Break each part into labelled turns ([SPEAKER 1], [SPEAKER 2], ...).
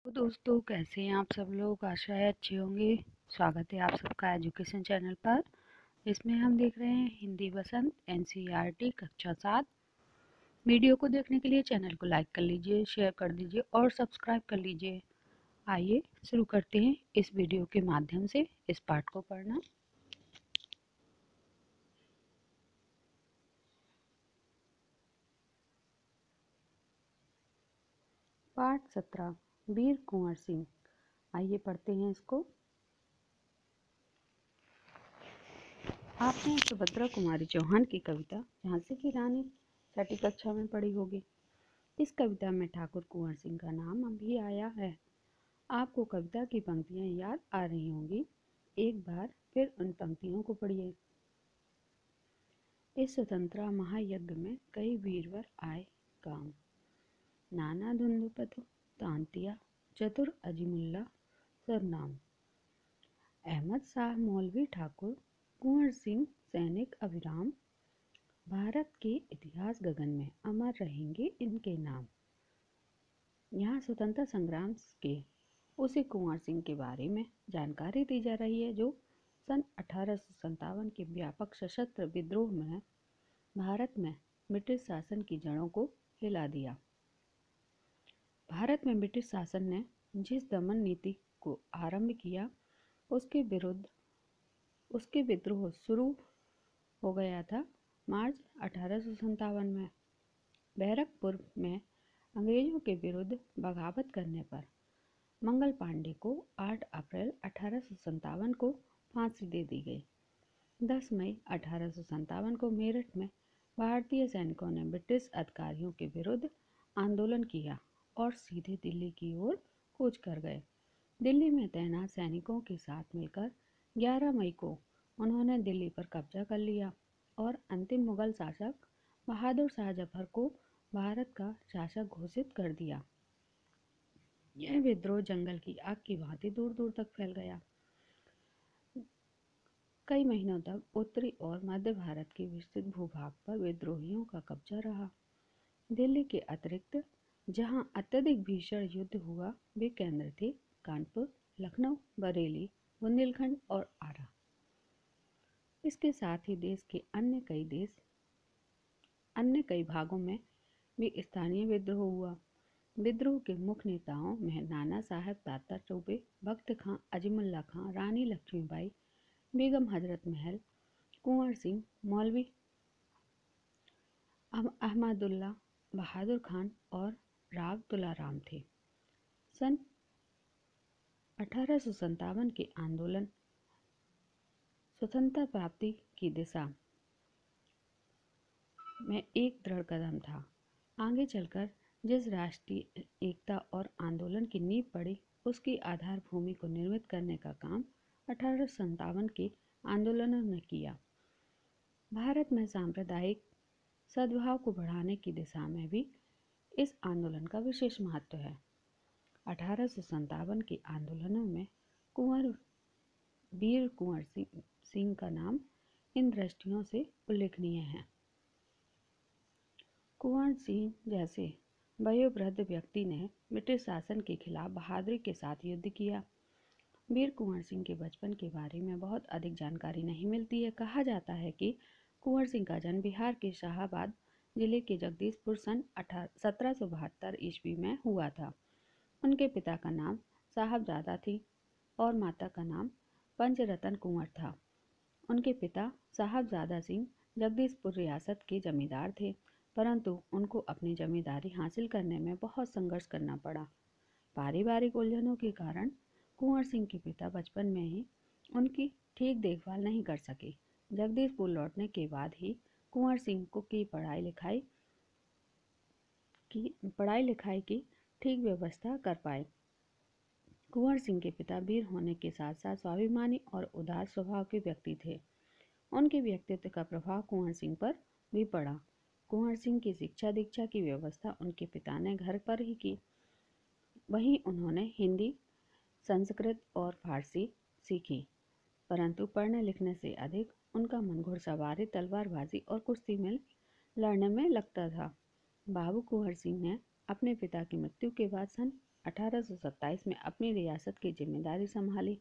[SPEAKER 1] तो दोस्तों, कैसे हैं आप सब लोग। आशा है अच्छे होंगे। स्वागत है आप सबका एजुकेशन चैनल पर। इसमें हम देख रहे हैं हिंदी वसंत एनसीईआरटी कक्षा 7। वीडियो को देखने के लिए चैनल को लाइक कर लीजिए, शेयर कर दीजिए और सब्सक्राइब कर लीजिए। आइए शुरू करते हैं इस वीडियो के माध्यम से इस पाठ को पढ़ना। पाठ 17 वीर कुंवर सिंह। आइए पढ़ते हैं इसको। आपने सुभद्रा कुमारी चौहान की कविता झांसी की रानी छठी कक्षा में पढ़ी होगी। इस कविता में ठाकुर कुंवर सिंह का नाम अभी आया है। आपको कविता की पंक्तियां याद आ रही होंगी। एक बार फिर उन पंक्तियों को पढ़िए। इस स्वतंत्रता महायज्ञ में कई वीरवर आए काम। नाना धुंधुपतु तांतिया चतुर अजीमुल्ला सरनाम। अहमद शाह मौलवी ठाकुर कुंवर सिंह सैनिक अविराम। भारत के इतिहास गगन में अमर रहेंगे इनके नाम। यहाँ स्वतंत्रता संग्राम के उसी कुंवर सिंह के बारे में जानकारी दी जा रही है जो सन 1857 के व्यापक सशस्त्र विद्रोह में भारत में ब्रिटिश शासन की जड़ों को हिला दिया। भारत में ब्रिटिश शासन ने जिस दमन नीति को आरंभ किया उसके विद्रोह शुरू हो गया था मार्च 1857 में। बैरकपुर में अंग्रेजों के विरुद्ध बगावत करने पर मंगल पांडे को 8 अप्रैल 1857 को फांसी दे दी गई। 10 मई 1857 को मेरठ में भारतीय सैनिकों ने ब्रिटिश अधिकारियों के विरुद्ध आंदोलन किया और सीधे दिल्ली की ओर कूच कर गए। दिल्ली में तैनात सैनिकों के साथ मिलकर 11 मई को उन्होंने दिल्ली पर कब्जा कर लिया और अंतिम मुगल शासक बहादुर शाह जफर को भारत का शासक घोषित कर दिया। यह विद्रोह जंगल की आग की भांति दूर दूर तक फैल गया। कई महीनों तक उत्तरी और मध्य भारत के विस्तृत भूभाग पर विद्रोहियों का कब्जा रहा। दिल्ली के अतिरिक्त जहां अत्यधिक भीषण युद्ध हुआ वे केंद्र थे कानपुर, लखनऊ, बरेली, बुंदेलखंड और आरा। इसके साथ ही देश के अन्य कई भागों में भी स्थानीय विद्रोह हुआ। विद्रोह के मुख्य नेताओं में नाना साहब तात्या टोपे, बख्त खां, अजीमुल्ला खां, रानी लक्ष्मीबाई, बेगम हजरत महल, कुंवर सिंह, मौलवी अहमदुल्ला, बहादुर खान और राव तुलाराम थे। सन 1857 के आंदोलन स्वतंत्रता प्राप्ति की दिशा में एक दृढ़ कदम था। आगे चलकर जिस राष्ट्रीय एकता और आंदोलन की नींव पड़ी उसकी आधार भूमि को निर्मित करने का काम 1857 के आंदोलनों ने किया। भारत में सांप्रदायिक सद्भाव को बढ़ाने की दिशा में भी इस आंदोलन का विशेष महत्व है। 1857 के आंदोलनों में वीर कुंवर सिंह का नाम इन दृष्टियों से उल्लेखनीय है। कुंवर सिंह जैसे वयोवृद्ध व्यक्ति ने ब्रिटिश शासन के खिलाफ बहादुरी के साथ युद्ध किया। वीर कुंवर सिंह के बचपन के बारे में बहुत अधिक जानकारी नहीं मिलती है। कहा जाता है कि कुंवर सिंह का जन्म बिहार के शाहाबाद जिले के जगदीशपुर सन 1772 ईस्वी में हुआ था। उनके पिता का नाम साहबजादा थी और माता का नाम पंचरतन कुंवर था। उनके पिता साहबजादा सिंह जगदीशपुर रियासत के जमींदार थे, परंतु उनको अपनी जमींदारी हासिल करने में बहुत संघर्ष करना पड़ा। पारिवारिक उलझनों के कारण कुंवर सिंह के पिता बचपन में ही उनकी ठीक देखभाल नहीं कर सके। जगदीशपुर लौटने के बाद ही कुंवर सिंह को पढ़ाई लिखाई की ठीक व्यवस्था कर पाए। कुंवर सिंह के पिता वीर होने के साथ साथ स्वाभिमानी और उदार स्वभाव के व्यक्ति थे। उनके व्यक्तित्व का प्रभाव कुंवर सिंह पर भी पड़ा। कुंवर सिंह की शिक्षा दीक्षा की व्यवस्था उनके पिता ने घर पर ही की। वहीं उन्होंने हिंदी, संस्कृत और फारसी सीखी, परंतु पढ़ने लिखने से अधिक उनका मन घुड़सवारी, तलवारबाजी और कुश्ती में लड़ने में लगता था। बाबू कुंवर सिंह ने अपने पिता की मृत्यु के बाद सन 1827 में अपनी रियासत की जिम्मेदारी संभाली।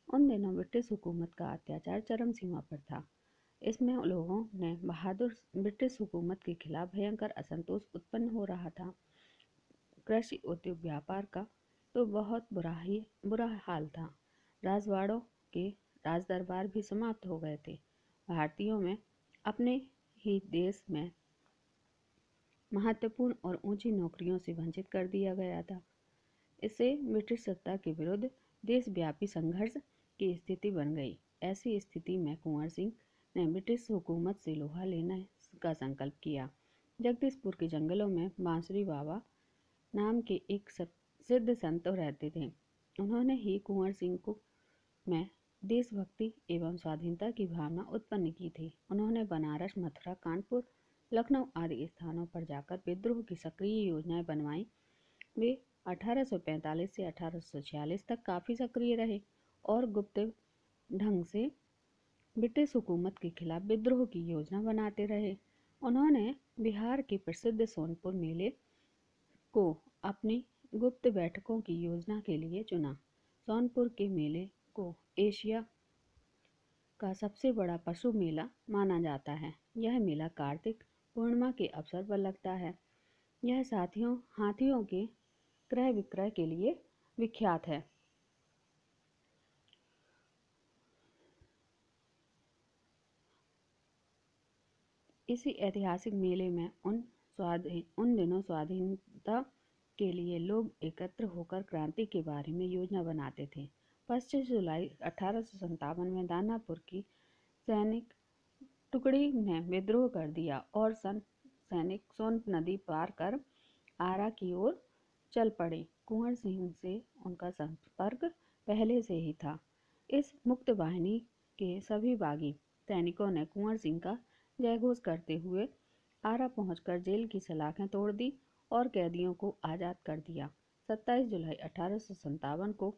[SPEAKER 1] उन दिनों ब्रिटिश हुकूमत का अत्याचार चरम सीमा पर था। इसमें लोगों ने बहादुर ब्रिटिश हुकूमत के खिलाफ भयंकर असंतोष उत्पन्न हो रहा था। कृषि, उद्योग, व्यापार का तो बहुत बुरा हाल था। राजवाड़ों के राजदरबार भी समाप्त हो गए थे। भारतीयों में अपने ही देश में महत्वपूर्ण और ऊंची नौकरियों से वंचित कर दिया गया था। इससे ब्रिटिश सत्ता के विरुद्ध देशव्यापी संघर्ष की स्थिति बन गई। ऐसी स्थिति में कुंवर सिंह ने ब्रिटिश हुकूमत से लोहा लेने का संकल्प किया। जगदीशपुर के जंगलों में बांसुरी बाबा नाम के एक सिद्ध संत रहते थे। उन्होंने ही कुंवर सिंह को में देशभक्ति एवं स्वाधीनता की भावना उत्पन्न की थी। उन्होंने बनारस, मथुरा, कानपुर, लखनऊ आदि स्थानों पर जाकर विद्रोह की सक्रिय योजनाएं बनवाई। वे 1845 से 1846 तक काफी सक्रिय रहे और गुप्त ढंग से ब्रिटिश हुकूमत के खिलाफ विद्रोह की योजना बनाते रहे। उन्होंने बिहार के प्रसिद्ध सोनपुर मेले को अपनी गुप्त बैठकों की योजना के लिए चुना। सोनपुर के मेले को एशिया का सबसे बड़ा पशु मेला माना जाता है। यह मेला कार्तिक पूर्णिमा के अवसर पर लगता है। यह हाथियों के क्रय विक्रय के लिए विख्यात है। इसी ऐतिहासिक मेले में उन दिनों स्वाधीनता के लिए लोग एकत्र होकर क्रांति के बारे में योजना बनाते थे। 25 जुलाई 1857 में दानापुर की सैनिक टुकड़ी ने विद्रोह कर दिया और सैनिक सोन नदी पार कर आरा की ओर चल पड़े। कुंवर सिंह से उनका संपर्क पहले से ही था। इस मुक्त वाहिनी के सभी बागी सैनिकों ने कुंवर सिंह का जयघोष करते हुए आरा पहुंचकर जेल की सलाखें तोड़ दी और कैदियों को आज़ाद कर दिया। 27 जुलाई 1857 को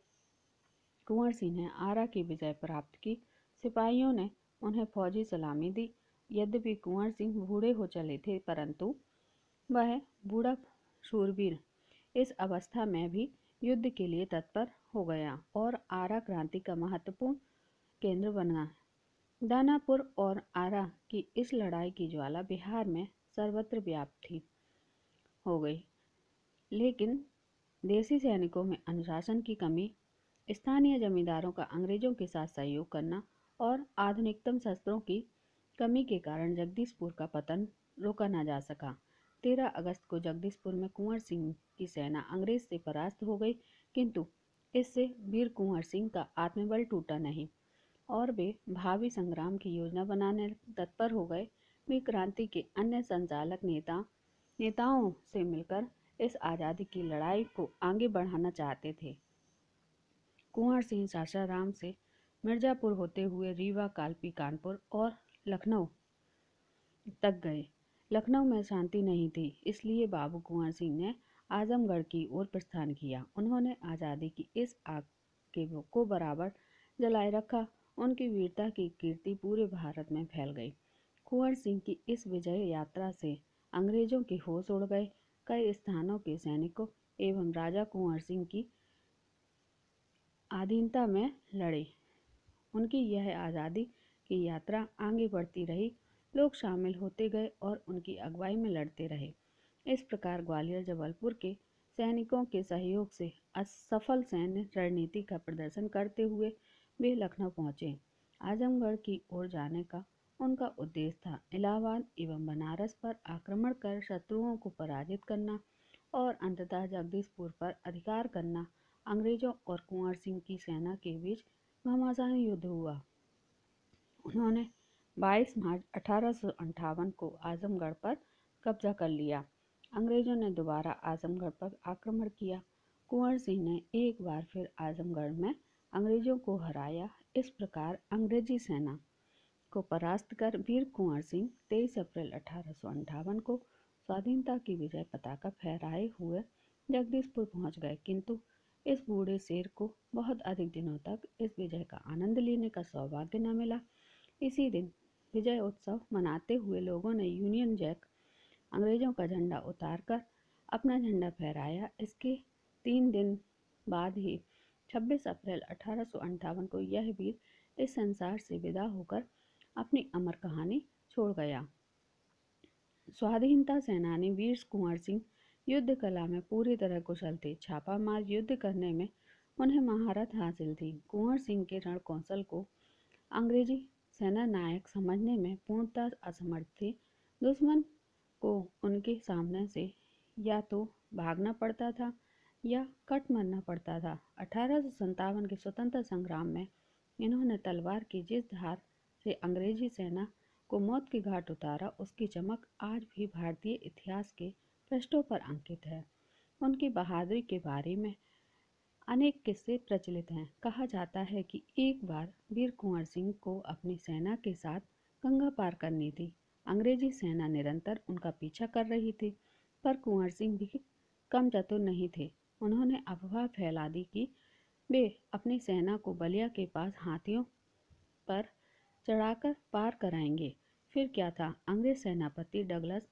[SPEAKER 1] कुंवर सिंह ने आरा की विजय प्राप्त की। सिपाहियों ने उन्हें फौजी सलामी दी। यद्यपि कुंवर सिंह बूढ़े हो चले थे, परंतु वह बूढ़ा शूरवीर इस अवस्था में भी युद्ध के लिए तत्पर हो गया और आरा क्रांति का महत्वपूर्ण केंद्र बना। दानापुर और आरा की इस लड़ाई की ज्वाला बिहार में सर्वत्र व्याप्त हो गई, लेकिन देसी सैनिकों में अनुशासन की कमी, स्थानीय जमींदारों का अंग्रेजों के साथ सहयोग करना और आधुनिकतम शस्त्रों की कमी के कारण जगदीशपुर का पतन रोका न जा सका। 13 अगस्त को जगदीशपुर में कुंवर सिंह की सेना अंग्रेज से परास्त हो गई, किंतु इससे वीर कुंवर सिंह का आत्मबल टूटा नहीं और वे भावी संग्राम की योजना बनाने तत्पर हो गए। वे क्रांति के अन्य संचालक नेताओं से मिलकर इस आज़ादी की लड़ाई को आगे बढ़ाना चाहते थे। कुंवर सिंह सासाराम से मिर्जापुर होते हुए रीवा, कालपी, कानपुर और लखनऊ तक गए। लखनऊ में शांति नहीं थी, इसलिए बाबू कुंवर सिंह ने आजमगढ़ की ओर प्रस्थान किया। उन्होंने आज़ादी की इस आग को बराबर जलाए रखा। उनकी वीरता की कीर्ति पूरे भारत में फैल गई। कुंवर सिंह की इस विजय यात्रा से अंग्रेजों के होश उड़ गए। कई स्थानों के सैनिकों एवं राजा कुंवर सिंह की अधीनता में लड़े। उनकी यह आज़ादी की यात्रा आगे बढ़ती रही। लोग शामिल होते गए और उनकी अगुवाई में लड़ते रहे। इस प्रकार ग्वालियर, जबलपुर के सैनिकों के सहयोग से असफल सैन्य रणनीति का प्रदर्शन करते हुए वे लखनऊ पहुंचे। आजमगढ़ की ओर जाने का उनका उद्देश्य था इलाहाबाद एवं बनारस पर आक्रमण कर शत्रुओं को पराजित करना और अंततः जगदीशपुर पर अधिकार करना। अंग्रेजों और कुंवर सिंह की सेना के बीच घमासान युद्ध हुआ। उन्होंने 22 मार्च 1858 को आजमगढ़ पर कब्जा कर लिया। अंग्रेजों ने दोबारा आजमगढ़ पर आक्रमण किया। कुंवर सिंह ने एक बार फिर आजमगढ़ में अंग्रेजों को हराया। इस प्रकार अंग्रेजी सेना को परास्त कर वीर कुंवर सिंह 23 अप्रैल 1858 को स्वाधीनता की विजय पताका फहराए हुए जगदीशपुर पहुंच गए, किंतु इस बूढ़े शेर को बहुत अधिक दिनों तक इस विजय का आनंद लेने का सौभाग्य न मिला। इसी दिन विजय उत्सव मनाते हुए लोगों ने यूनियन जैक अंग्रेजों का झंडा उतारकर अपना झंडा फहराया। इसके 3 दिन बाद ही 26 अप्रैल 1858 को यह वीर इस संसार से विदा होकर अपनी अमर कहानी छोड़ गया। स्वाधीनता सेनानी वीर कुंवर सिंह युद्ध कला में पूरी तरह कुशल थे। छापामार युद्ध करने में उन्हें महारत हासिल थी। कुंवर सिंह के रण कौशल को अंग्रेजी सेना नायक समझने में पूर्णतः असमर्थ थे। दुश्मन को उनके सामने से या तो भागना पड़ता था या कट मरना पड़ता था। 1857 के स्वतंत्रता संग्राम में इन्होंने तलवार की जिस धार से अंग्रेजी सेना को मौत के घाट उतारा, उसकी चमक आज भी भारतीय इतिहास के पृष्ठों पर अंकित है। उनकी बहादुरी के बारे में अनेक किस्से प्रचलित हैं। कहा जाता है कि एक बार वीर कुंवर सिंह को अपनी सेना के साथ गंगा पार करनी थी। अंग्रेजी सेना निरंतर उनका पीछा कर रही थी, पर कुंवर सिंह भी कम चतुर नहीं थे। उन्होंने अफवाह फैला दी कि वे अपनी सेना को बलिया के पास हाथियों पर चढ़ाकर पार कराएंगे। फिर क्या था, अंग्रेज सेनापति डगलस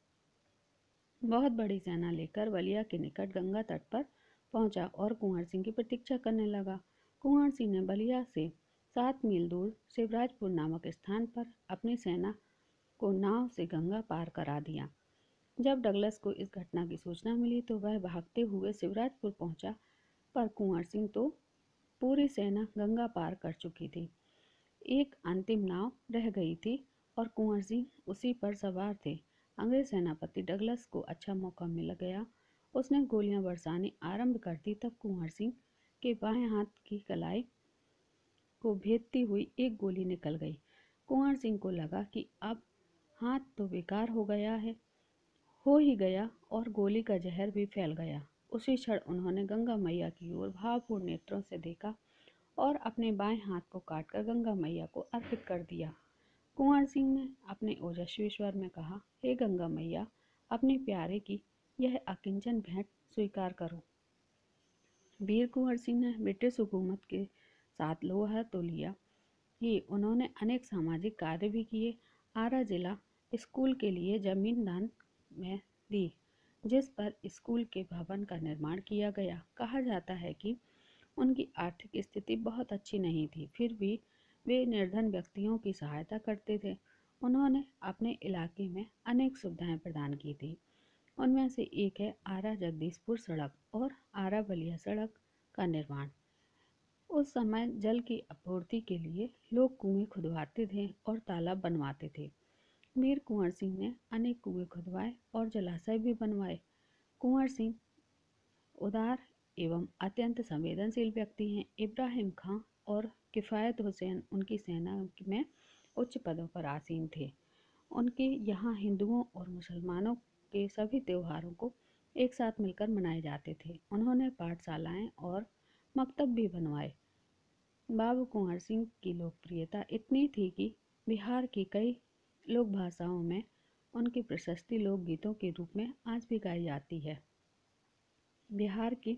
[SPEAKER 1] बहुत बड़ी सेना लेकर बलिया के निकट गंगा तट पर पहुंचा और कुंवर सिंह की प्रतीक्षा करने लगा। कुंवर सिंह ने बलिया से 7 मील दूर शिवराजपुर नामक स्थान पर अपनी सेना को नाव से गंगा पार करा दिया। जब डगलस को इस घटना की सूचना मिली तो वह भागते हुए शिवराजपुर पहुंचा, पर कुंवर सिंह तो पूरी सेना गंगा पार कर चुकी थी। एक अंतिम नाव रह गई थी और कुंवर सिंह उसी पर सवार थे। अंग्रेज सेनापति डगलस को अच्छा मौका मिल गया। उसने गोलियां बरसानी आरंभ कर दी। तब कुंवर सिंह के बाएं हाथ की कलाई को भेदती हुई एक गोली निकल गई। कुंवर सिंह को लगा कि अब हाथ तो बेकार हो ही गया और गोली का जहर भी फैल गया। उसी क्षण उन्होंने गंगा मैया की ओर भावपूर्ण नेत्रों से देखा और अपने बाएं हाथ को काटकर गंगा मैया को अर्पित कर दिया। कुंवर सिंह ने अपने ओजस्वी स्वर में कहा, हे गंगा मैया, अपने प्यारे की यह अकिंचन भेंट स्वीकार करो। वीर कुंवर सिंह ने ब्रिटिश हुकूमत के साथ लोहा तो लिया ही, उन्होंने अनेक सामाजिक कार्य भी किए। आरा जिला स्कूल के लिए जमीन दान में दी, जिस पर स्कूल के भवन का निर्माण किया गया। कहा जाता है कि उनकी आर्थिक स्थिति बहुत अच्छी नहीं थी, फिर भी वे निर्धन व्यक्तियों की सहायता करते थे। उन्होंने अपने इलाके में अनेक सुविधाएं प्रदान की थी। उनमें से एक है आरा जगदीशपुर सड़क और आरा बलिया सड़क का निर्माण। उस समय जल की आपूर्ति के लिए लोग कुएं खुदवाते थे और तालाब बनवाते थे। वीर कुंवर सिंह ने अनेक कुएं खुदवाए और जलाशय भी बनवाए। कुंवर सिंह उदार एवं अत्यंत संवेदनशील व्यक्ति हैं। इब्राहिम खां और किफ़ायत हुसैन उनकी सेना में उच्च पदों पर आसीन थे। उनके यहाँ हिंदुओं और मुसलमानों के सभी त्योहारों को एक साथ मिलकर मनाए जाते थे। उन्होंने पाठशालाएं और मकतब भी बनवाए। बाबू कुंवर सिंह की लोकप्रियता इतनी थी कि बिहार की कई लोक भाषाओं में उनकी प्रशस्ति लोकगीतों के रूप में आज भी गाई जाती है। बिहार की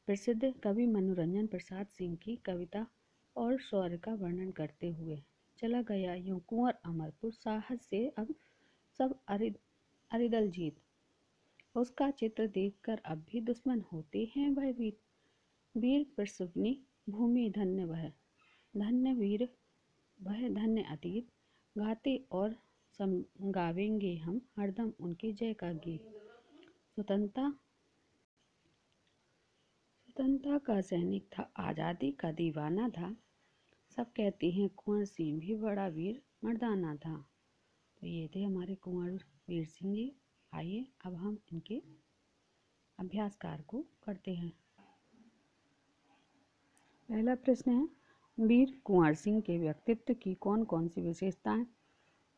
[SPEAKER 1] प्रसिद्ध कवि मनोरंजन प्रसाद सिंह की कविता और शौर्य का वर्णन करते हुए, चला गया यूं कुंवर अमरपुर, साहस से अब सब अरिदल जीत, उसका चित्र देखकर अब भी दुश्मन होते हैं भयभीत। वीर प्रसवनी भूमि धन्य वीर वह धन्य अतीत, गाते और गावेंगे हम हरदम उनकी जय का गीत। स्वतंत्रता का सैनिक था, आज़ादी का दीवाना था, सब कहते हैं कुंवर सिंह भी बड़ा वीर मर्दाना था। तो ये थे हमारे कुंवर वीर सिंह जी। आइए अब हम इनके अभ्यासकार को करते हैं। पहला प्रश्न है, वीर कुंवर सिंह के व्यक्तित्व की कौन कौन सी विशेषताएं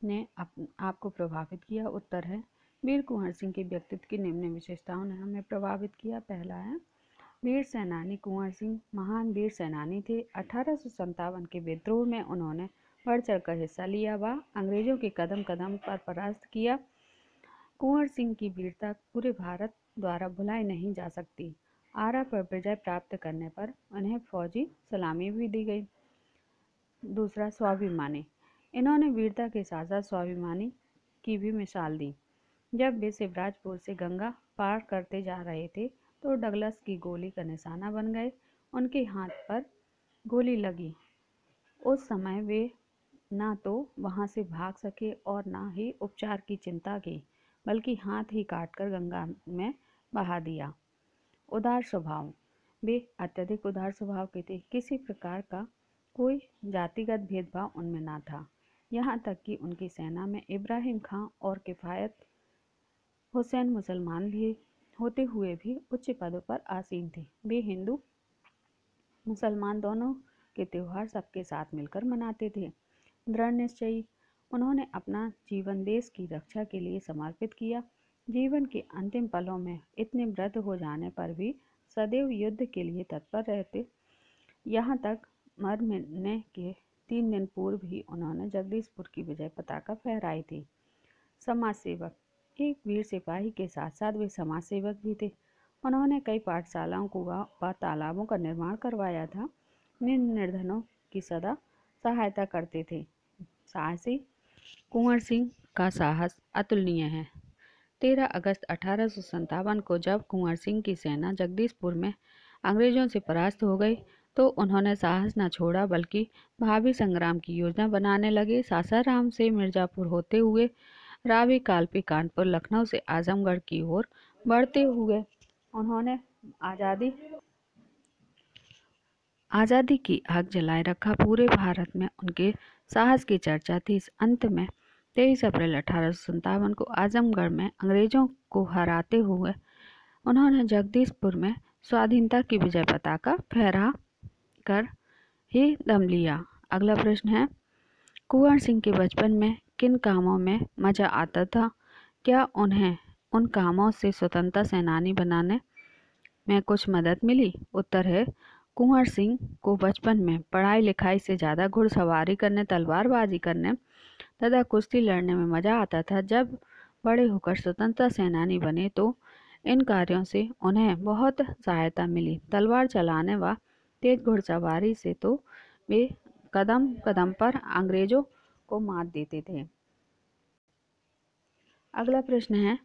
[SPEAKER 1] ने आपको प्रभावित किया? उत्तर है, वीर कुंवर सिंह के व्यक्तित्व की निम्न विशेषताओं ने हमें प्रभावित किया। पहला है, वीर सेनानी कुंवर सिंह महान वीर सेनानी थे। 1857 के विद्रोह में उन्होंने बढ़ चढ़कर हिस्सा लिया व अंग्रेजों के कदम कदम पर परास्त किया। कुंवर सिंह की वीरता पूरे भारत द्वारा भुलाई नहीं जा सकती। आरा पर विजय प्राप्त करने पर उन्हें फौजी सलामी भी दी गई। दूसरा, स्वाभिमानी, इन्होंने वीरता के साथ साथ स्वाभिमानी की भी मिसाल दी। जब वे शिवराजपुर से गंगा पार करते जा रहे थे, तो डगलस की गोली का निशाना बन गए। उनके हाथ पर गोली लगी। उस समय वे ना तो वहां से भाग सके और ना ही उपचार की चिंता की, बल्कि हाथ ही काटकर गंगा में बहा दिया। उदार स्वभाव। वे अत्यधिक उदार स्वभाव के थे। किसी प्रकार का कोई जातिगत भेदभाव उनमें ना था। यहाँ तक कि उनकी सेना में इब्राहिम खां और किफायत हुसैन मुसलमान भी होते हुए भी उच्च पदों पर आसीन थे। वे हिंदू मुसलमान दोनों के त्योहार सबके साथ मिलकर मनाते थे। दृढ़ निश्चयी, उन्होंने अपना जीवन देश की रक्षा के लिए समर्पित किया। जीवन के अंतिम पलों में इतने वृद्ध हो जाने पर भी सदैव युद्ध के लिए तत्पर रहते। यहाँ तक मरने के 3 दिन पूर्व ही उन्होंने जगदीशपुर की विजय पताका फहराई थी। समाज सेवक। एक वीर सिपाही के साथ साथ वे समाज सेवक भी थे। उन्होंने कई पाठशालाओं व तालाबों का निर्माण करवाया था। निर्धनों की सदा सहायता करते थे। साहसी। कुंवर सिंह का साहस अतुलनीय है। 13 अगस्त 1857 को जब कुंवर सिंह की सेना जगदीशपुर में अंग्रेजों से परास्त हो गई तो उन्होंने साहस न छोड़ा, बल्कि भावी संग्राम की योजना बनाने लगे। सासाराम से मिर्जापुर होते हुए रावी, कालपी, कानपुर, लखनऊ से आजमगढ़ की ओर बढ़ते हुए उन्होंने आज़ादी की आग जलाए रखा। पूरे भारत में उनके साहस की चर्चा थी। अंत में 23 अप्रैल 1857 को आजमगढ़ में अंग्रेजों को हराते हुए उन्होंने जगदीशपुर में स्वाधीनता की विजय पताका फहरा कर ही दम लिया। अगला प्रश्न है, कुंवर सिंह के बचपन में किन कामों में मजा आता था? क्या उन्हें उन कामों से स्वतंत्रता सेनानी बनाने में कुछ मदद मिली? उत्तर है, कुंवर सिंह को बचपन में पढ़ाई लिखाई से ज़्यादा घुड़सवारी करने, तलवारबाजी करने तथा कुश्ती लड़ने में मजा आता था। जब बड़े होकर स्वतंत्रता सेनानी बने तो इन कार्यों से उन्हें बहुत सहायता मिली। तलवार चलाने व तेज घुड़सवारी से तो वे कदम कदम पर अंग्रेजों को मात देते थे। अगला प्रश्न है,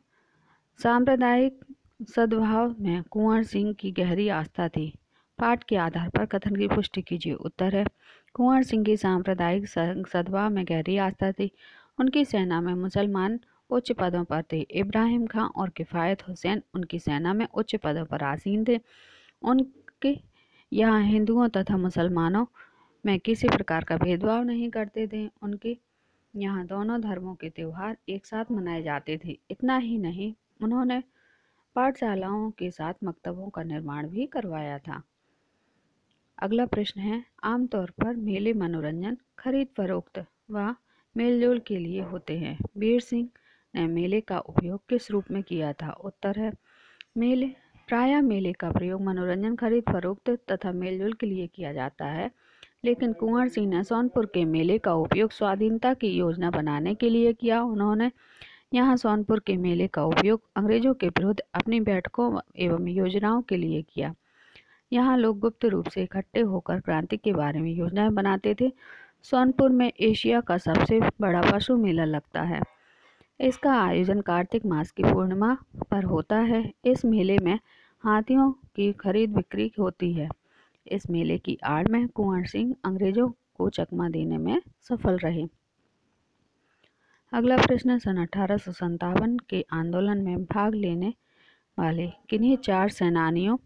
[SPEAKER 1] सांप्रदायिक सद्भाव में कुंवर सिंह की गहरी आस्था थी। पाठ के आधार पर कथन की पुष्टि कीजिए। उत्तर है, कुंवर सिंह की सांप्रदायिक सद्भाव में गहरी आस्था थी। उनकी सेना में मुसलमान उच्च पदों पर थे। इब्राहिम खां और किफायत हुसैन उनकी सेना में उच्च पदों पर आसीन थे। उनके यहाँ हिंदुओं तथा मुसलमानों में किसी प्रकार का भेदभाव नहीं करते थे। उनके यहाँ दोनों धर्मों के त्योहार एक साथ मनाए जाते थे। इतना ही नहीं, उन्होंने पाठशालाओं के साथ मकतबों का निर्माण भी करवाया था। अगला प्रश्न है, आमतौर पर मेले मनोरंजन, खरीद फरोख्त व मेलजोल के लिए होते हैं। वीर सिंह ने मेले का उपयोग किस रूप में किया था? उत्तर है, प्रायः मेले का प्रयोग मनोरंजन, खरीद फरोख्त तथा मेलजोल के लिए किया जाता है। लेकिन कुंवर सिंह ने सोनपुर के मेले का उपयोग स्वाधीनता की योजना बनाने के लिए किया। उन्होंने यहाँ सोनपुर के मेले का उपयोग अंग्रेजों के विरुद्ध अपनी बैठकों एवं योजनाओं के लिए किया। यहाँ लोग गुप्त रूप से इकट्ठे होकर क्रांति के बारे में योजनाएं बनाते थे। सोनपुर में एशिया का सबसे बड़ा पशु मेला लगता है। इसका आयोजन कार्तिक मास की पूर्णिमा पर होता है। इस मेले में हाथियों की खरीद बिक्री होती है। इस मेले की आड़ में कुंवर सिंह अंग्रेजों को चकमा देने में सफल रहे। अगला प्रश्न, सन 1857 के आंदोलन में भाग लेने वाले किन्हीं 4 सेनानियों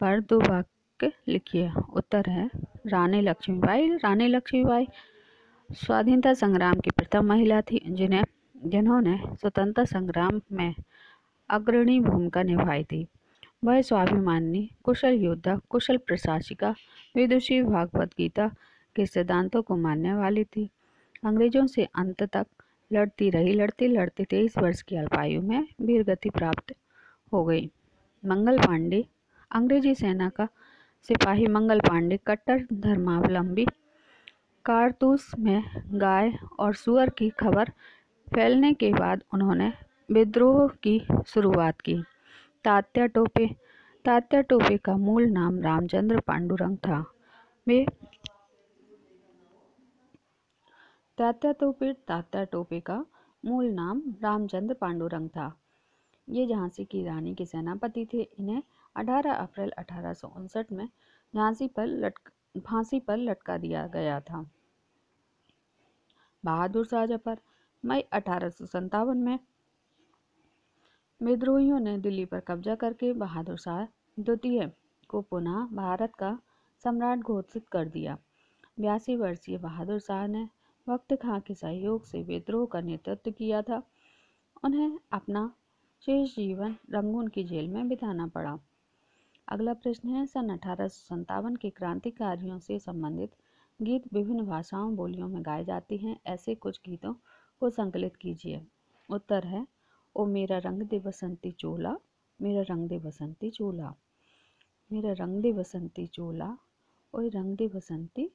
[SPEAKER 1] पर 2 वाक्य लिखिए। उत्तर है, रानी लक्ष्मीबाई। रानी लक्ष्मीबाई स्वाधीनता संग्राम की प्रथम महिला थी जिन्होंने स्वतंत्रता संग्राम में अग्रणी भूमिका निभाई थी। वह स्वाभिमानी, कुशल योद्धा, कुशल प्रशासिका, विदुषी, भागवत गीता के सिद्धांतों को मानने वाली थी। अंग्रेजों से अंत तक लड़ती रही। लड़ते लड़ते 23 वर्ष की अल्पायु में वीरगति प्राप्त हो गई। मंगल पांडे। अंग्रेजी सेना का सिपाही मंगल पांडे कट्टर धर्मावलंबी। कारतूस में गाय और सुअर की खबर फैलने के बाद उन्होंने विद्रोह की शुरुआत की। तात्या टोपे का मूल नाम रामचंद्र पांडुरंग था। वे तात्या टोपे का मूल नाम रामचंद्र पांडुरंग था। ये झांसी की रानी के सेनापति थे। इन्हें 18 अप्रैल 1859 में फांसी पर लटका दिया गया था। बहादुर शाह जफर मई 1857 में विद्रोहियों ने दिल्ली पर कब्जा करके बहादुर शाह द्वितीय को पुनः भारत का सम्राट घोषित कर दिया। 82 वर्षीय बहादुर शाह ने वक्त खां के सहयोग से विद्रोह का नेतृत्व किया था। उन्हें अपना शेष जीवन रंगून की जेल में बिताना पड़ा। अगला प्रश्न है, सन 1857 के क्रांतिकारियों से संबंधित गीत विभिन्न भाषाओं बोलियों में गाए जाते हैं। ऐसे कुछ गीतों को संकलित कीजिए। उत्तर है, ओ मेरा रंग दे बसंती चोला, मेरा रंग दे बसंती चोला, मेरा रंग दे बसंती चोला, ओए रंग दे बसंती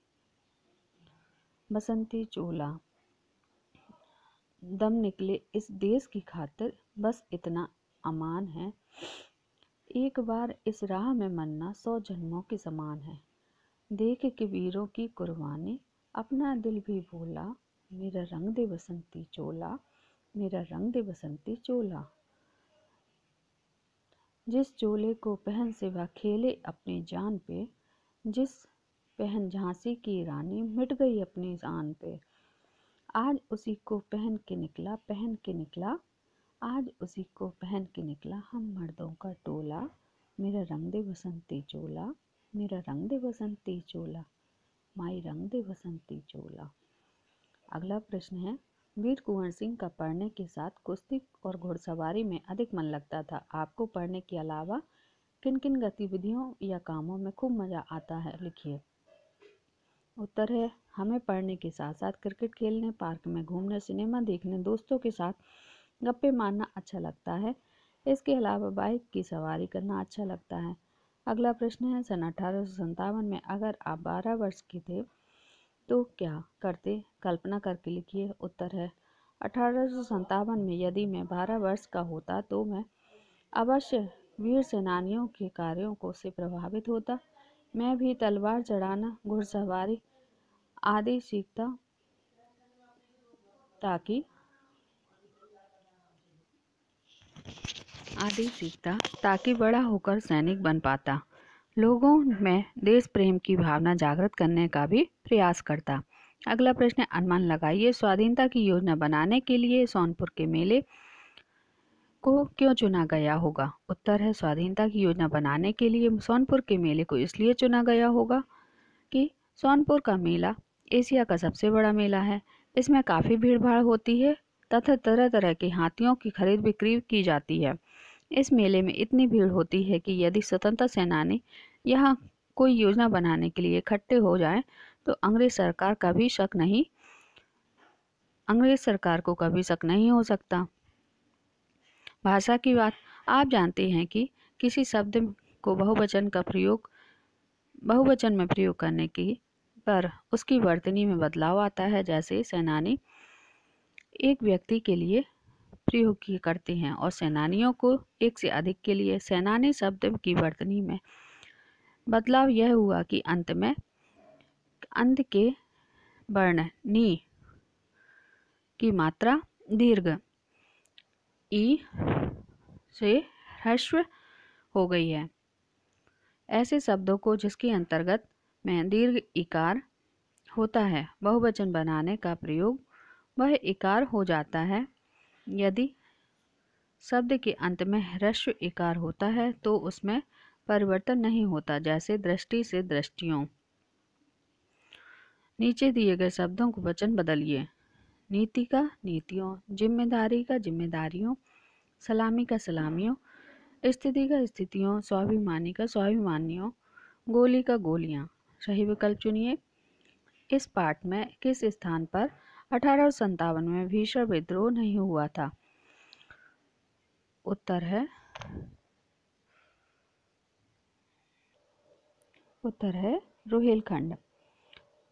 [SPEAKER 1] बसंती चोला। दम निकले इस देश की खातिर, बस इतना अमान है। एक बार इस राह में मरना 100 जन्मों के समान है। देख के वीरों की कुर्बानी, अपना दिल भी बोला, मेरा रंग दे बसंती चोला, मेरा रंग दे बसंती चोला। जिस चोले को पहन से वह खेले अपनी जान पे, जिस पहन झांसी की रानी मिट गई अपनी जान पे। आज उसी को पहन के निकला, पहन के निकला, आज उसी को पहन के निकला हम मर्दों का टोला। मेरा रंग दे बसंती चोला, मेरा रंग दे बसंती चोला, माई रंग दे बसंती चोला। अगला प्रश्न है, वीर कुंवर सिंह का पढ़ने के साथ कुश्ती और घुड़सवारी में अधिक मन लगता था। आपको पढ़ने के अलावा किन किन गतिविधियों या कामों में खूब मजा आता है, लिखिए। उत्तर है, हमें पढ़ने के साथ साथ क्रिकेट खेलने, पार्क में घूमने, सिनेमा देखने, दोस्तों के साथ गप्पे मारना अच्छा लगता है। इसके अलावा बाइक की सवारी करना अच्छा लगता है। अगला प्रश्न है, सन 1857 में अगर आप 12 वर्ष के थे तो क्या करते, कल्पना करके लिखिए। उत्तर है, 1857 में यदि मैं 12 वर्ष का होता तो मैं अवश्य वीर सेनानियों के कार्यों को से प्रभावित होता। मैं भी तलवार चढ़ाना, घुड़सवारी आदि सीखता ताकि बड़ा होकर सैनिक बन पाता। लोगों में देश प्रेम की भावना जागृत करने का भी प्रयास करता। अगला प्रश्न, अनुमान लगाइए, स्वाधीनता की योजना बनाने के लिए सोनपुर के मेले को क्यों चुना गया होगा। उत्तर है, स्वाधीनता की योजना बनाने के लिए सोनपुर के मेले को इसलिए चुना गया होगा कि सोनपुर का मेला एशिया का सबसे बड़ा मेला है। इसमें काफ़ी भीड़ भाड़ होती है तथा तरह तरह के हाथियों की खरीद बिक्री की जाती है। इस मेले में इतनी भीड़ होती है कि यदि स्वतंत्रता सेनानी यहाँ कोई योजना बनाने के लिए इकट्ठे हो जाएं तो अंग्रेज सरकार को कभी शक नहीं हो सकता। भाषा की बात, आप जानते हैं कि किसी शब्द को बहुवचन में प्रयोग करने की पर उसकी वर्तनी में बदलाव आता है। जैसे सेनानी एक व्यक्ति के लिए प्रयोग करते हैं और सेनानियों को एक से अधिक के लिए। सेनानी शब्द की वर्तनी में बदलाव यह हुआ कि अंत के वर्ण नी की मात्रा दीर्घ ई से ह्रस्व हो गई है। ऐसे शब्दों को जिसके अंतर्गत में दीर्घ इकार होता है, बहुवचन बनाने का प्रयोग वह इकार हो जाता है। यदि शब्द के अंत में ह्रस्व इकार होता है तो उसमें परिवर्तन नहीं होता। जैसे दृष्टि से दृष्टियों। नीचे दिए गए शब्दों को वचन बदलिए। नीति का नीतियों, जिम्मेदारी का जिम्मेदारियों, सलामी का सलामियों, स्थिति का स्थितियों, स्वाभिमानी का स्वाभिमानियों, गोली का गोलियां। सही विकल्प चुनिए। इस पाठ में किस स्थान पर 1857 में भीषण विद्रोह नहीं हुआ था। उत्तर है रोहिलखंड।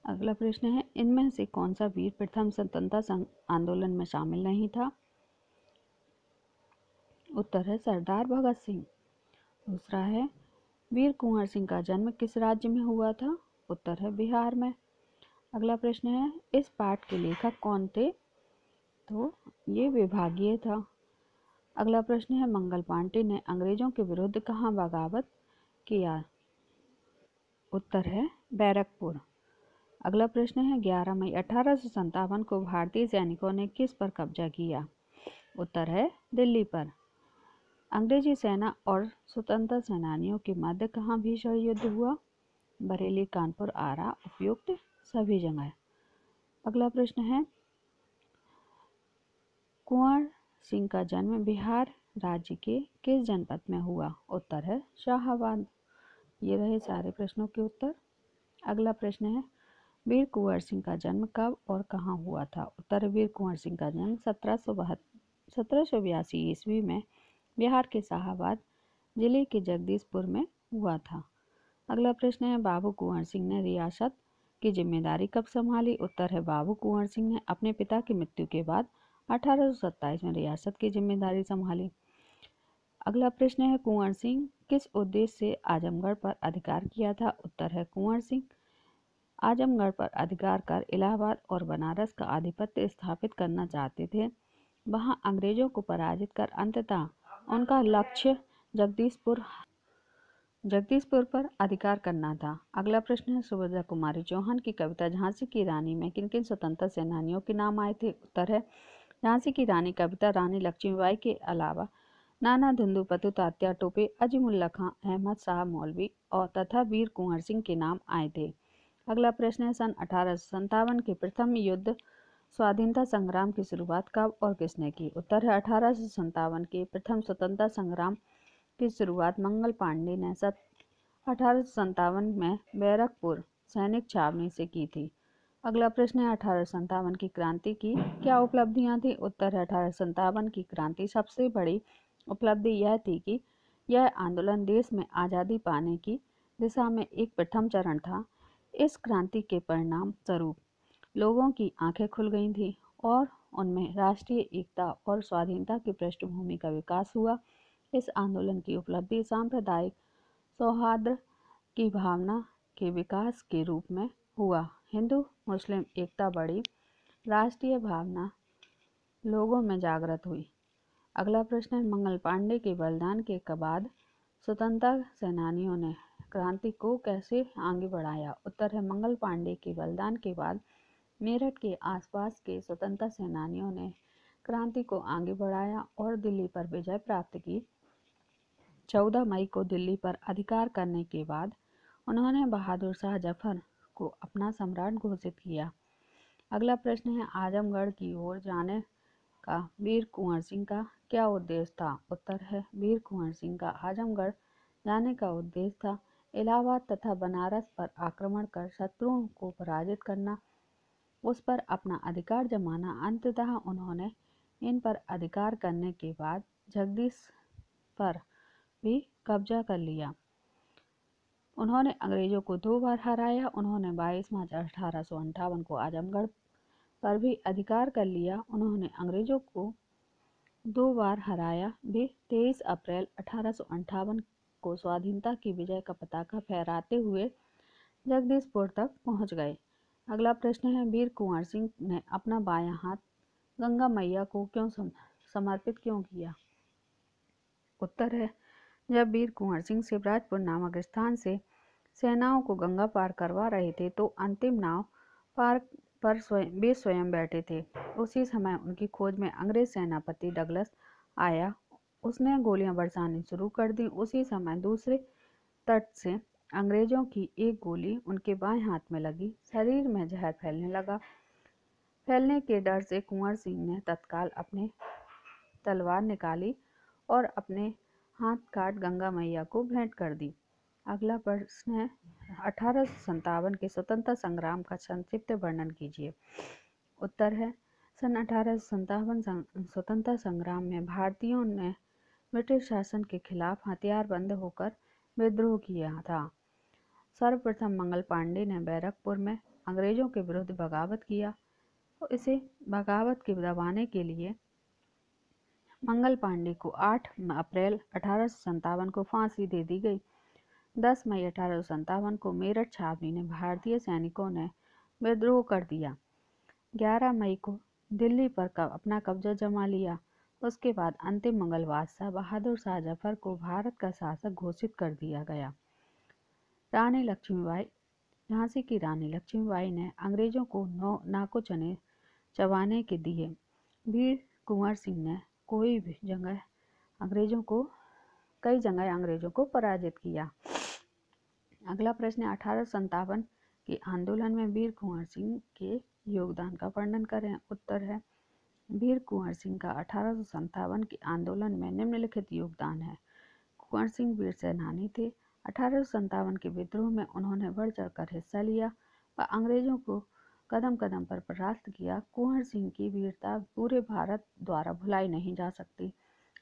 [SPEAKER 1] अगला प्रश्न है, इनमें से कौन सा वीर प्रथम स्वतंत्रता आंदोलन में शामिल नहीं था। उत्तर है सरदार भगत सिंह। दूसरा है, वीर कुंवर सिंह का जन्म किस राज्य में हुआ था। उत्तर है बिहार में। अगला प्रश्न है, इस पाठ के लेखक कौन थे। तो ये विभागीय था। अगला प्रश्न है, मंगल पांडे ने अंग्रेजों के विरुद्ध कहाँ बगावत किया? उत्तर है बैरकपुर। अगला प्रश्न है 11 मई 1857 को भारतीय सैनिकों ने किस पर कब्जा किया? उत्तर है दिल्ली पर। अंग्रेजी सेना और स्वतंत्रता सेनानियों के मध्य कहाँ भीषण युद्ध हुआ? बरेली, कानपुर, आरा, उपयुक्त सभी जगह। अगला प्रश्न है कुंवर सिंह का जन्म बिहार राज्य के किस जनपद में हुआ? उत्तर है शाहाबाद। ये रहे सारे प्रश्नों के उत्तर। अगला प्रश्न है वीर कुंवर सिंह का जन्म कब और कहाँ हुआ था? उत्तर वीर कुंवर सिंह का जन्म 1782 ईस्वी में बिहार के शाहाबाद जिले के जगदीशपुर में हुआ था। अगला प्रश्न है बाबू कुंवर सिंह ने रियासत की जिम्मेदारी कब संभाली? उत्तर है बाबू कुंवर सिंह ने अपने पिता की मृत्यु के बाद 1827 में रियासत की जिम्मेदारी संभाली। अगला प्रश्न है कुंवर सिंह किस उद्देश्य से आजमगढ़ पर अधिकार किया था? उत्तर है कुंवर सिंह आजमगढ़ पर अधिकार कर इलाहाबाद और बनारस का आधिपत्य स्थापित करना चाहते थे। वहां अंग्रेजों को पराजित कर अंततः उनका लक्ष्य जगदीशपुर पर अधिकार करना था। अगला प्रश्न है सुभद्रा कुमारी चौहान की कविता झांसी की रानी में किन किन स्वतंत्रता सेनानियों के नाम आए थे? उत्तर है झांसी की रानी कविता रानी लक्ष्मीबाई के अलावा नाना धुंदुपतु, तात्या टोपे, अजीमुल्ला खां, अहमद शाह मौलवी और तथा वीर कुंवर सिंह के नाम आए थे। अगला प्रश्न है सन 1857 के प्रथम युद्ध स्वाधीनता संग्राम की शुरुआत कब और किसने की? उत्तर है 1857 के प्रथम स्वतंत्रता संग्राम की शुरुआत मंगल पांडे ने 1857 में बैरकपुर सैनिक छावनी से की थी। अगला प्रश्न है 1857 की क्रांति की क्या उपलब्धियां थी? उत्तर है 1857 की क्रांति सबसे बड़ी उपलब्धि यह थी कि यह आंदोलन देश में आज़ादी पाने की दिशा में एक प्रथम चरण था। इस क्रांति के परिणाम स्वरूप लोगों की आंखें खुल गई थीं और उनमें राष्ट्रीय एकता और स्वाधीनता की पृष्ठभूमि का विकास हुआ। इस आंदोलन की उपलब्धि सांप्रदायिक सौहार्द की भावना के विकास के रूप में हुआ। हिंदू मुस्लिम एकता बढ़ी, राष्ट्रीय भावना लोगों में जागृत हुई। अगला प्रश्न है मंगल पांडे के बलिदान के बाद स्वतंत्रता सेनानियों ने क्रांति को कैसे आगे बढ़ाया? उत्तर है मंगल पांडे के बलिदान के बाद मेरठ के आसपास के स्वतंत्रता सेनानियों ने क्रांति को आगे बढ़ाया और दिल्ली पर विजय प्राप्त की। 14 मई को दिल्ली पर अधिकार करने के बाद उन्होंने बहादुर शाह जफर को अपना सम्राट घोषित किया। अगला प्रश्न है आजमगढ़ की ओर जाने का वीर कुंवर सिंह का क्या उद्देश्य था? उत्तर है वीर कुंवर सिंह का आजमगढ़ जाने का उद्देश्य था इलाहाबाद तथा बनारस पर आक्रमण कर शत्रुओं को पराजित करना, उस पर अपना अधिकार जमाना। अंततः उन्होंने इन पर अधिकार करने के बाद जगदीश पर भी कब्जा कर लिया। उन्होंने अंग्रेजों को 2 बार हराया। उन्होंने 22 मार्च 1858 को आजमगढ़ पर भी अधिकार कर लिया। उन्होंने अंग्रेजों को 2 बार हराया। वे 23 अप्रैल 1858 को स्वाधीनता की विजय का पताका फहराते हुए जगदीशपुर तक पहुंच गए। अगला प्रश्न है वीर कुंवर सिंह ने अपना बायां हाथ गंगा मैया को क्यों समर्पित क्यों किया? उत्तर है जब वीर कुंवर सिंह शिवराजपुर नामक स्थान से सेनाओं को गंगा पार करवा रहे थे तो अंतिम नाव पार पर वे स्वयं बैठे थे। उसी समय उनकी खोज में अंग्रेज सेनापति डगलस आया। उसने गोलियां बरसानी शुरू कर दी। उसी समय दूसरे तट से अंग्रेजों की एक गोली उनके बाएं हाथ में लगी। शरीर में जहर फैलने लगा। फैलने के डर से कुंवर सिंह ने तत्काल अपने तलवार निकाली और अपने हाथ काट गंगा मैया को भेंट कर दी। अगला प्रश्न है 1857 के स्वतंत्रता संग्राम का संक्षिप्त वर्णन कीजिए। उत्तर है सन 1857 स्वतंत्रता संग्राम में भारतीयों ने ब्रिटिश शासन के खिलाफ हथियारबंद होकर विद्रोह किया था। सर्वप्रथम मंगल पांडे ने बैरकपुर में अंग्रेजों के विरुद्ध बगावत किया। तो इसे बगावत के दबाने के लिए मंगल पांडे को 8 अप्रैल 1857 को फांसी दे दी गई। 10 मई 1857 को मेरठ छावनी ने भारतीय सैनिकों ने विद्रोह कर दिया। 11 मई को दिल्ली पर अपना कब्जा जमा लिया। उसके बाद अंतिम मंगल बादशाह बहादुर शाह जफर को भारत का शासक घोषित कर दिया गया। रानी लक्ष्मीबाई। झांसी की रानी लक्ष्मीबाई ने अंग्रेजों को नाको चबाने के दिए। वीर कुंवर सिंह ने कई जगह अंग्रेजों को पराजित किया। अगला प्रश्न 1857 के आंदोलन में वीर कुंवर सिंह के योगदान का वर्णन करें। उत्तर है वीर कुंवर सिंह का 1857 के आंदोलन में निम्नलिखित योगदान है। कुंवर सिंह वीर सेनानी थे। 1857 के विद्रोह में उन्होंने बढ़ चढ़कर हिस्सा लिया व अंग्रेजों को कदम कदम पर परास्त किया। कुंवर सिंह की वीरता पूरे भारत द्वारा भुलाई नहीं जा सकती।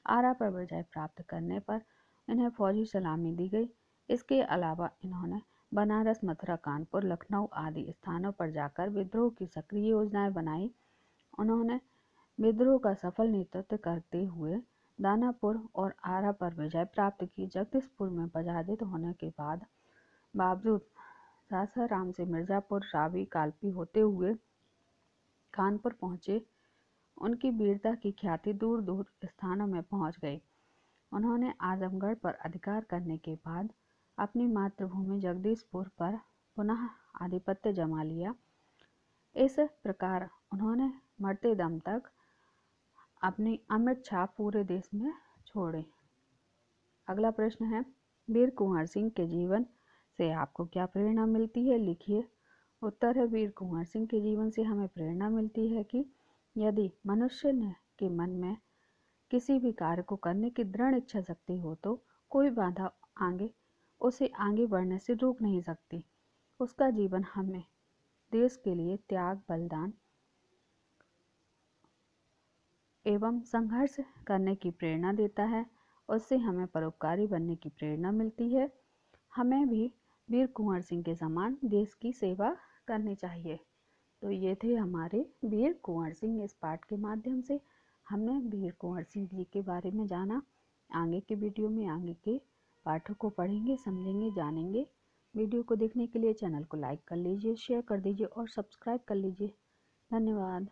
[SPEAKER 1] आरा पर विजय प्राप्त करने पर इन्हें फौजी सलामी दी गई। इसके अलावा इन्होंने बनारस, मथुरा, कानपुर, लखनऊ आदि स्थानों पर जाकर विद्रोह की सक्रिय योजनाएं बनाई। उन्होंने विद्रोह का सफल नेतृत्व करते हुए दानापुर और आरा पर विजय प्राप्त की। जगदीशपुर में पराजित होने के बावजूद सासाराम से मिर्जापुर, रावी, कालपी होते हुए कानपुर पहुंचे। उनकी वीरता की ख्याति दूर दूर स्थानों में पहुंच गई। उन्होंने आजमगढ़ पर अधिकार करने के बाद अपनी मातृभूमि जगदीशपुर पर पुनः आधिपत्य जमा लिया। इस प्रकार उन्होंने मरते दम तक अपनी अमिट छाप पूरे देश में छोड़ी। अगला प्रश्न है वीर कुंवर सिंह के जीवन से आपको क्या प्रेरणा मिलती है, लिखिए। उत्तर है वीर कुंवर सिंह के जीवन से हमें प्रेरणा मिलती है कि यदि मनुष्य के मन में किसी भी कार्य को करने की दृढ़ इच्छा शक्ति हो तो कोई बाधा उसे आगे बढ़ने से रोक नहीं सकती। उसका जीवन हमें देश के लिए त्याग, बलिदान एवं संघर्ष करने की प्रेरणा देता है। उससे हमें परोपकारी बनने की प्रेरणा मिलती है। हमें भी वीर कुंवर सिंह के समान देश की सेवा करनी चाहिए। तो ये थे हमारे वीर कुंवर सिंह। इस पाठ के माध्यम से हमने वीर कुंवर सिंह जी के बारे में जाना। आगे के वीडियो में आगे के पाठों को पढ़ेंगे, समझेंगे, जानेंगे। वीडियो को देखने के लिए चैनल को लाइक कर लीजिए, शेयर कर दीजिए और सब्सक्राइब कर लीजिए। धन्यवाद।